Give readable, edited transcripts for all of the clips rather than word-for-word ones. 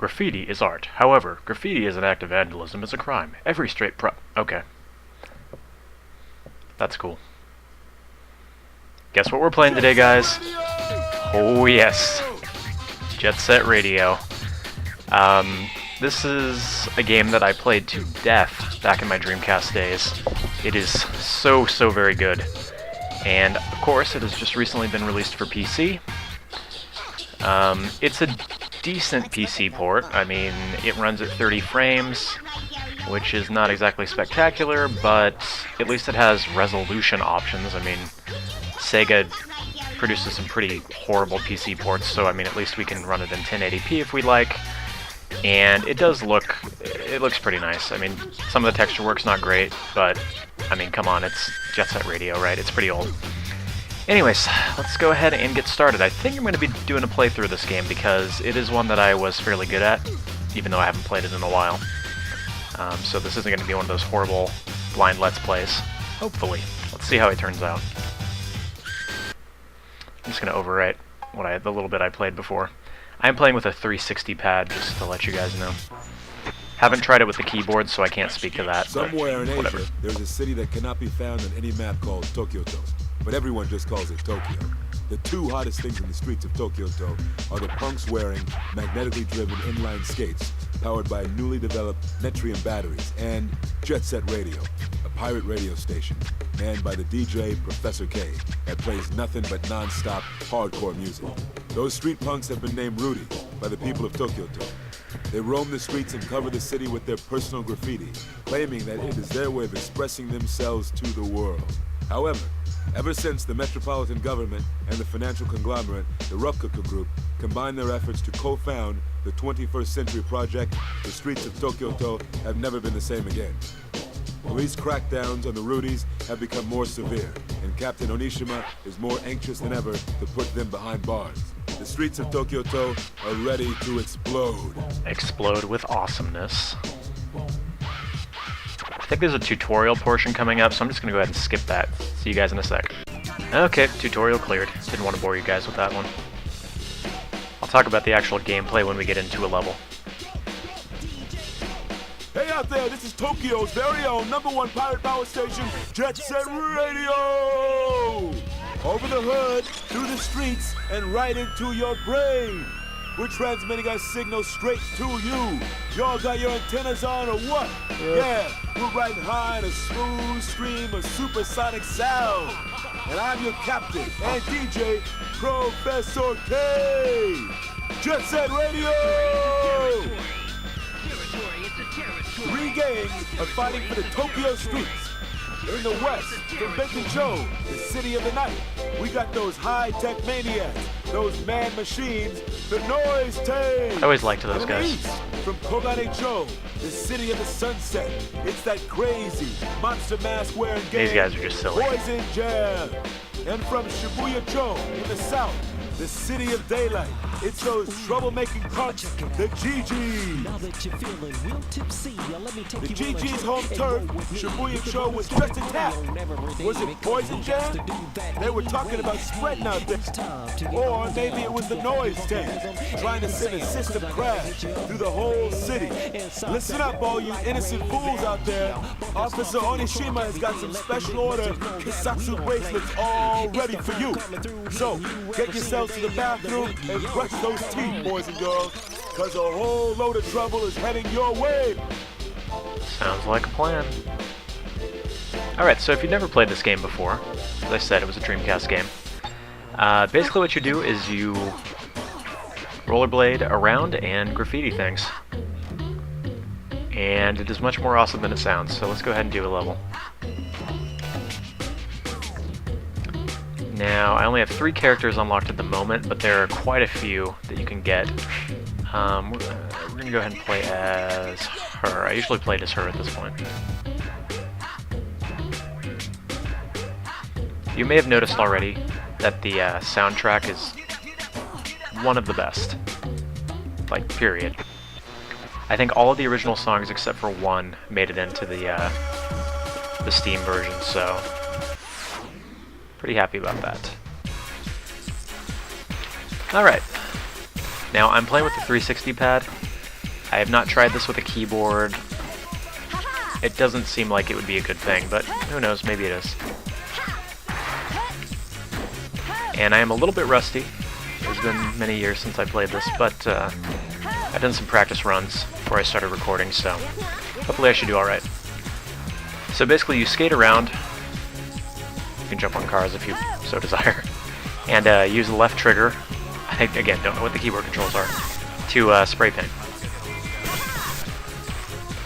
Graffiti is art. However, graffiti as an act of vandalism is a crime. Every straight Okay. That's cool. Guess what we're playing today, guys? Oh, yes. Jet Set Radio. This is a game that I played to death back in my Dreamcast days. It is so very good. And, of course, it has just recently been released for PC. It's a decent PC port. I mean, it runs at 30 frames, which is not exactly spectacular, but at least it has resolution options. I mean, Sega produces some pretty horrible PC ports, so I mean, at least we can run it in 1080p if we like. And it looks pretty nice. I mean, some of the texture work's not great, but I mean, come on, it's Jet Set Radio, right? It's pretty old. Anyways, let's go ahead and get started. I think I'm going to be doing a playthrough of this game because it is one that I was fairly good at, even though I haven't played it in a while. So this isn't going to be one of those horrible blind Let's Plays. Hopefully. Let's see how it turns out. I'm just going to overwrite the little bit I played before. I'm playing with a 360 pad, just to let you guys know. Haven't tried it with the keyboard, so I can't speak to that. Somewhere in whatever. Asia, there's a city that cannot be found on any map called Tokyo-to, but everyone just calls it Tokyo. The two hottest things in the streets of Tokyo-to are the punks wearing magnetically driven inline skates powered by newly developed Netrium batteries and Jet Set Radio, a pirate radio station manned by the DJ Professor K that plays nothing but non-stop hardcore music. Those street punks have been named Rudy by the people of Tokyo-to. They roam the streets and cover the city with their personal graffiti, claiming that it is their way of expressing themselves to the world. However, ever since the metropolitan government and the financial conglomerate, the Rupkaka Group, combined their efforts to co-found the 21st Century Project, the streets of Tokyo-to have never been the same again. Police crackdowns on the Rudies have become more severe, and Captain Onishima is more anxious than ever to put them behind bars. The streets of Tokyo-to are ready to explode. Explode with awesomeness. I think there's a tutorial portion coming up, so I'm just going to go ahead and skip that. See you guys in a sec. Okay, tutorial cleared. Didn't want to bore you guys with that one. I'll talk about the actual gameplay when we get into a level. Hey out there, this is Tokyo's very own #1 pirate power station, Jet Set Radio! Over the hood, through the streets, and right into your brain. We're transmitting our signal straight to you. Y'all got your antennas on or what? Yeah, we're riding high in a smooth stream of supersonic sound. And I'm your captain and DJ, Professor K. Jet Set Radio! 3 gangs are fighting for the Tokyo streets. In the west, from Benkijo, the city of the night, we got those high-tech maniacs, those man machines, the noise tanks. I always liked those In guys. the east, from Koganecho, the city of the sunset, it's that crazy monster mask wearing gang. These guys are just silly. Poison Jam. And from Shibuya-cho in the south, the city of daylight, it's those troublemaking punks, the GGs. The GG's home turf, Shibuya-cho, was just attacked. Was it Poison Jam? They were talking about spreading out there. Or maybe it was the noise tank, trying to send a system crash through the whole city. Listen up, all you innocent fools out there. Officer Onishima has got some special order Kisatsu bracelets all ready for you. So, get yourselves to the bathroom and brush those teeth, boys and girls, because a whole load of trouble is heading your way. Sounds like a plan. Alright, so if you've never played this game before, as I said, it was a Dreamcast game. Basically what you do is you rollerblade around and graffiti things. And it is much more awesome than it sounds, so let's go ahead and do a level. Now, I only have 3 characters unlocked at the moment, but there are quite a few that you can get. We're going to go ahead and play as her. I usually played as her at this point. You may have noticed already that the soundtrack is one of the best. Like, period. I think all of the original songs except for one made it into the Steam version, so pretty happy about that. Alright. Now, I'm playing with the 360 pad. I have not tried this with a keyboard. It doesn't seem like it would be a good thing, but who knows, maybe it is. And I am a little bit rusty. It's been many years since I played this, but I've done some practice runs before I started recording, so hopefully I should do alright. So basically you skate around. You can jump on cars if you so desire. And use the left trigger. I, again, don't know what the keyboard controls are. To spray paint.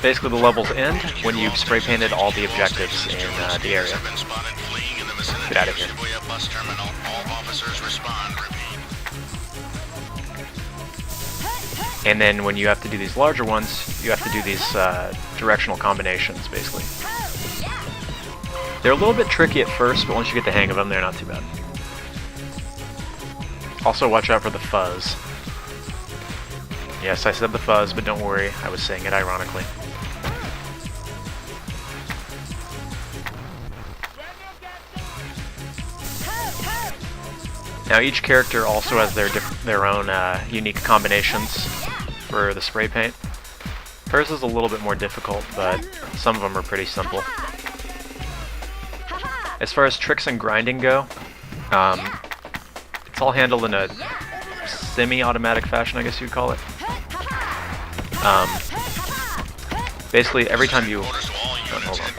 Basically the levels end when you've spray painted all the objectives in the area. Get out of here. And then when you have to do these larger ones, you have to do these directional combinations, basically. They're a little bit tricky at first, but once you get the hang of them, they're not too bad. Also, watch out for the fuzz. Yes, I said the fuzz, but don't worry, I was saying it ironically. Now each character also has their own unique combinations for the spray paint. Hers is a little bit more difficult, but some of them are pretty simple. As far as tricks and grinding go, it's all handled in a semi-automatic fashion, I guess you'd call it. Basically, every time you... hold on.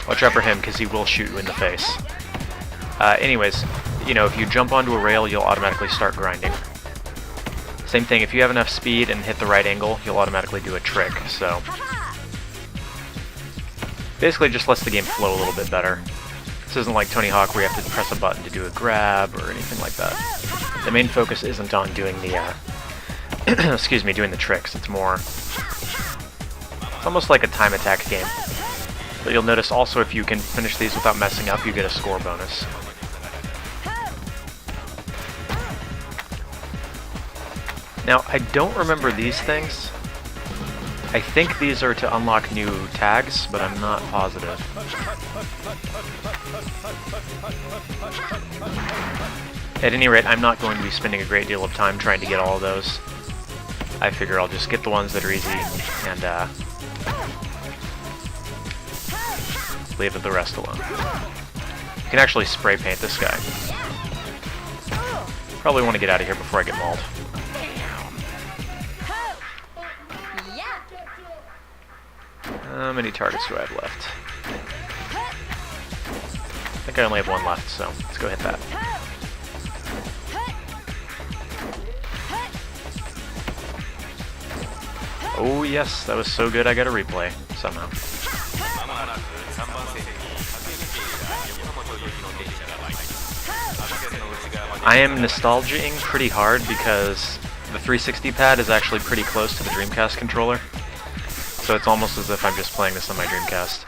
Watch out for him, because he will shoot you in the face. Anyways, you know, if you jump onto a rail, you'll automatically start grinding. Same thing, if you have enough speed and hit the right angle, you'll automatically do a trick, so... basically just lets the game flow a little bit better. This isn't like Tony Hawk where you have to press a button to do a grab or anything like that. The main focus isn't on doing the, excuse me, doing the tricks. It's more... it's almost like a time attack game. But you'll notice also if you can finish these without messing up, you get a score bonus. Now, I don't remember these things. I think these are to unlock new tags, but I'm not positive. At any rate, I'm not going to be spending a great deal of time trying to get all of those. I figure I'll just get the ones that are easy and leave the rest alone. You can actually spray paint this guy. Probably want to get out of here before I get mauled. How many targets do I have left? I think I only have one left, so let's go hit that. Oh yes, that was so good I got a replay, somehow. I am nostalging pretty hard because the 360 pad is actually pretty close to the Dreamcast controller. So it's almost as if I'm just playing this on my Dreamcast.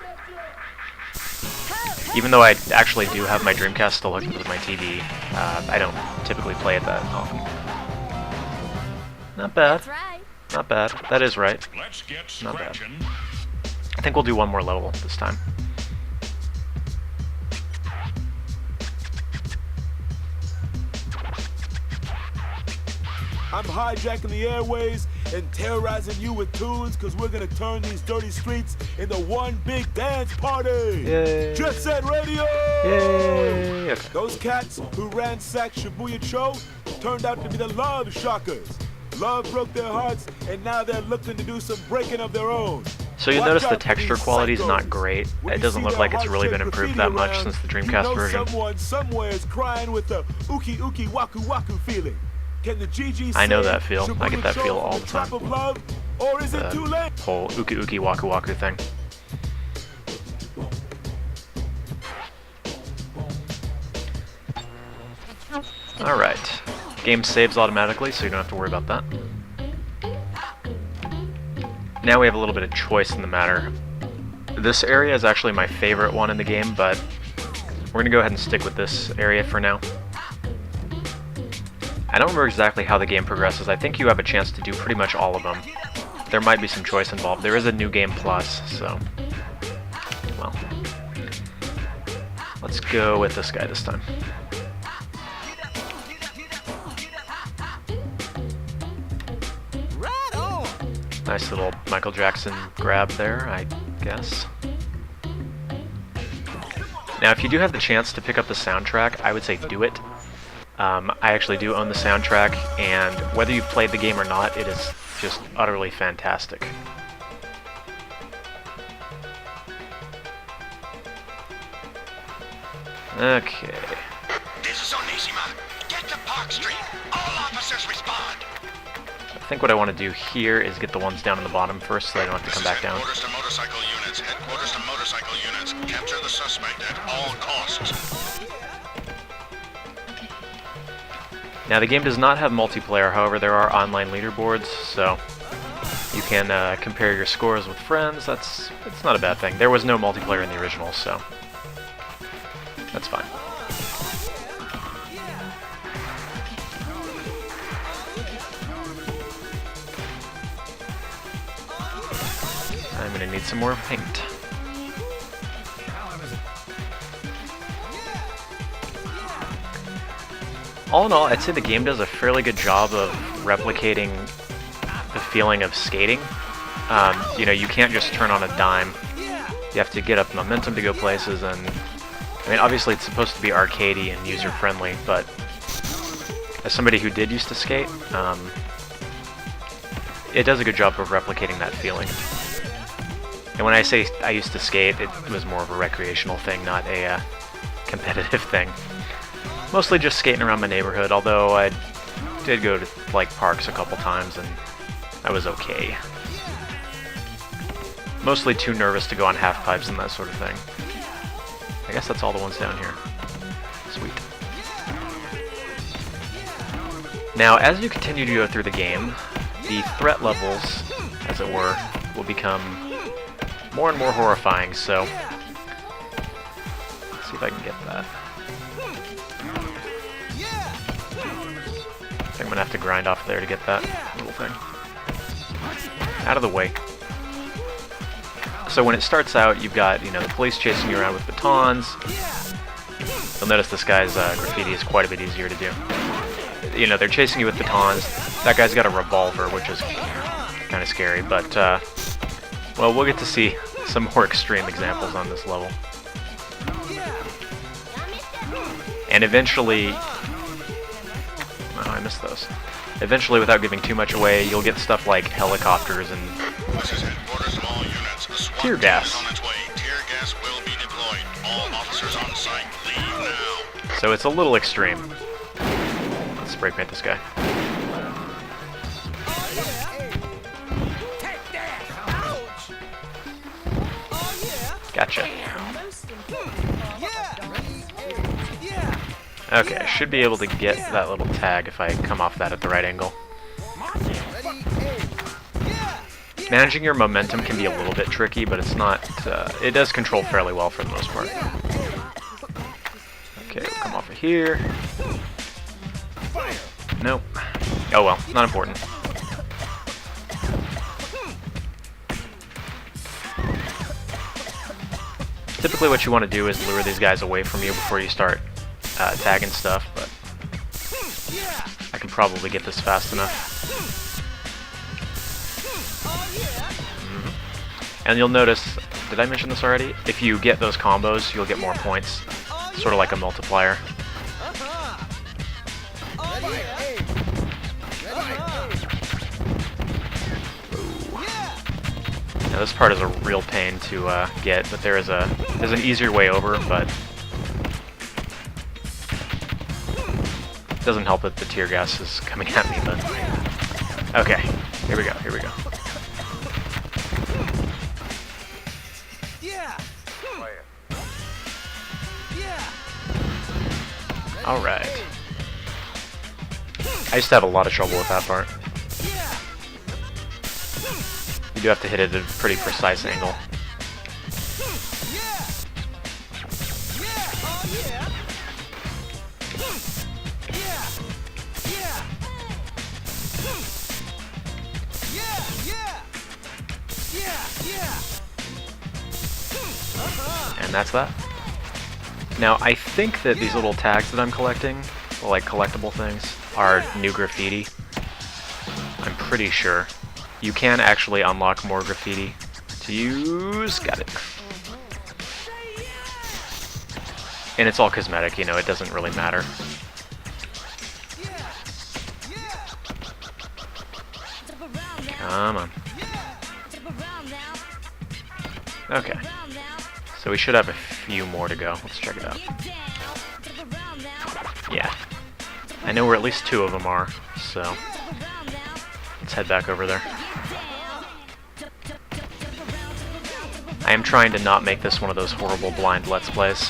Even though I actually do have my Dreamcast still hooked with my TV, I don't typically play it that often. Not bad. Not bad. That is right. Not bad. I think we'll do one more level this time. I'm hijacking the airways and terrorizing you with tunes because we're going to turn these dirty streets into one big dance party. Yay. Jet Set Radio! Yay! Okay. Those cats who ransacked Shibuya Cho turned out to be the Love Shockers. Love broke their hearts, and now they're looking to do some breaking of their own. So you'll notice the texture quality is not great. It doesn't look like it's really been improved that much since the Dreamcast version. Someone somewhere is crying with the uki uki waku waku feeling. Can the GG I know that feel. I get that feel all the time. Love, or is it too late? Whole uki uki waku waku thing. Alright. Game saves automatically, so you don't have to worry about that. Now we have a little bit of choice in the matter. This area is actually my favorite one in the game, but we're going to go ahead and stick with this area for now. I don't remember exactly how the game progresses. I think you have a chance to do pretty much all of them. There might be some choice involved. There is a New Game Plus, so... well. Let's go with this guy this time. Nice little Michael Jackson grab there, I guess. Now, if you do have the chance to pick up the soundtrack, I would say do it. I actually do own the soundtrack, and whether you've played the game or not, it is just utterly fantastic. Okay. This is Onishima. Get to Park Street. All officers respond. I think what I want to do here is get the ones down in the bottom first so I don't have to come back down. Headquarters to motorcycle units. Headquarters to motorcycle units. Capture the suspect at all costs. Now, the game does not have multiplayer, however, there are online leaderboards, so you can compare your scores with friends. It's not a bad thing. There was no multiplayer in the original, so that's fine. I'm gonna need some more paint. All in all, I'd say the game does a fairly good job of replicating the feeling of skating. You know, you can't just turn on a dime. You have to get up momentum to go places, and I mean, obviously it's supposed to be arcadey and user-friendly, but as somebody who did used to skate, it does a good job of replicating that feeling. And when I say I used to skate, it was more of a recreational thing, not a competitive thing. Mostly just skating around my neighborhood, although I did go to like parks a couple times and I was okay. Mostly too nervous to go on half pipes and that sort of thing. I guess that's all the ones down here. Sweet. Now, as you continue to go through the game, the threat levels, as it were, will become more and more horrifying, so let's see if I can get that. I think I'm gonna have to grind off there to get that little thing. Out of the way. So when it starts out, you've got, you know, the police chasing you around with batons. You'll notice this guy's graffiti is quite a bit easier to do. You know, they're chasing you with batons. That guy's got a revolver, which is kind of scary, but, well, we'll get to see some more extreme examples on this level. And eventually... Oh, I missed those. Eventually, without giving too much away, you'll get stuff like helicopters and This is headquarters of all units. A SWAT tear team gas. is on its way. Tear gas will be deployed. All officers on site. Leave now. So it's a little extreme. Let's spray paint this guy. Gotcha. Okay, I should be able to get that little tag if I come off that at the right angle. Managing your momentum can be a little bit tricky, but it's not, it does control fairly well for the most part. Okay, we'll come off of here. Nope. Oh well, not important. Typically what you want to do is lure these guys away from you before you start tagging stuff, but I can probably get this fast enough. And you'll notice, did I mention this already? If you get those combos, you'll get more points. Sort of like a multiplier. Now this part is a real pain to get, but there's an easier way over, but it doesn't help that the tear gas is coming at me, but okay, here we go, here we go. Alright. I used to have a lot of trouble with that part. You do have to hit it at a pretty precise angle. And that's that. Now, I think that these little tags that I'm collecting, like collectible things, are new graffiti. I'm pretty sure. You can actually unlock more graffiti to use. Got it. And it's all cosmetic, you know, it doesn't really matter. Come on. Okay. So we should have a few more to go. Let's check it out. Yeah. I know where at least 2 of them are, so let's head back over there. I am trying to not make this one of those horrible blind Let's Plays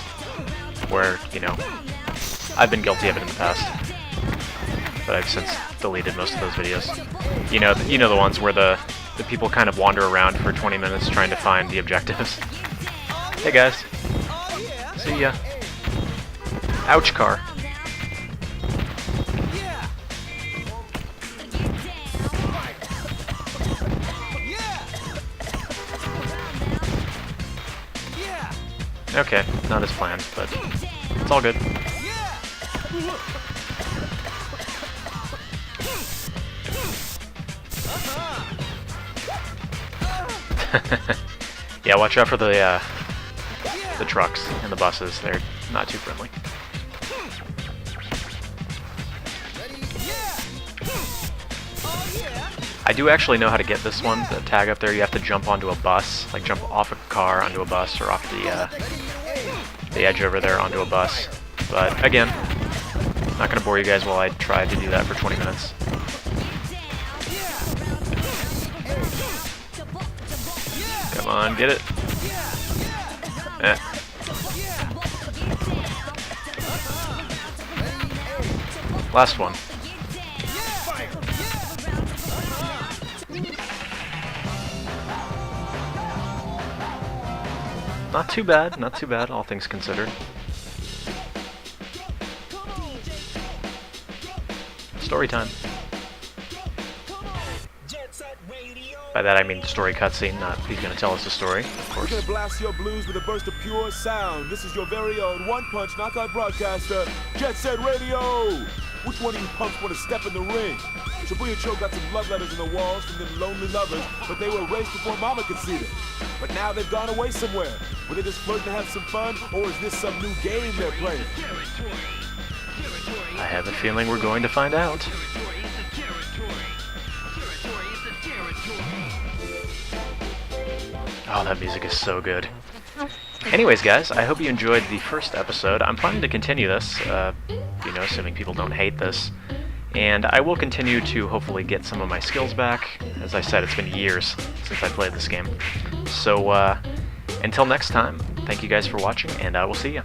where, you know, I've been guilty of it in the past, but I've since deleted most of those videos. You know the ones where the people kind of wander around for 20 minutes trying to find the objectives. Hey guys. See ya. Ouch, car. Okay, not as planned, but it's all good. Yeah, watch out for the trucks and the buses. They're not too friendly. I do actually know how to get this one, the tag up there. You have to jump onto a bus, like jump off a car onto a bus, or off the edge over there onto a bus. But again, not gonna bore you guys while I try to do that for 20 minutes. Come on, get it. Last one. Not too bad, all things considered. Story time. By that I mean story cutscene, not he's gonna tell us a story, of course. We're gonna blast your blues with a burst of pure sound. This is your very own one-punch knockout broadcaster, Jet Set Radio! Which one of you punks want to step in the ring? Shibuya Cho got some love letters in the walls from them lonely lovers, but they were erased before Mama could see them. But now they've gone away somewhere. Were they just flirting to have some fun, or is this some new game they're playing? I have a feeling we're going to find out. Oh, that music is so good. Anyways, guys, I hope you enjoyed the first episode. I'm planning to continue this, you know, assuming people don't hate this. And I will continue to hopefully get some of my skills back. As I said, it's been years since I played this game. So, until next time, thank you guys for watching, and I will see you.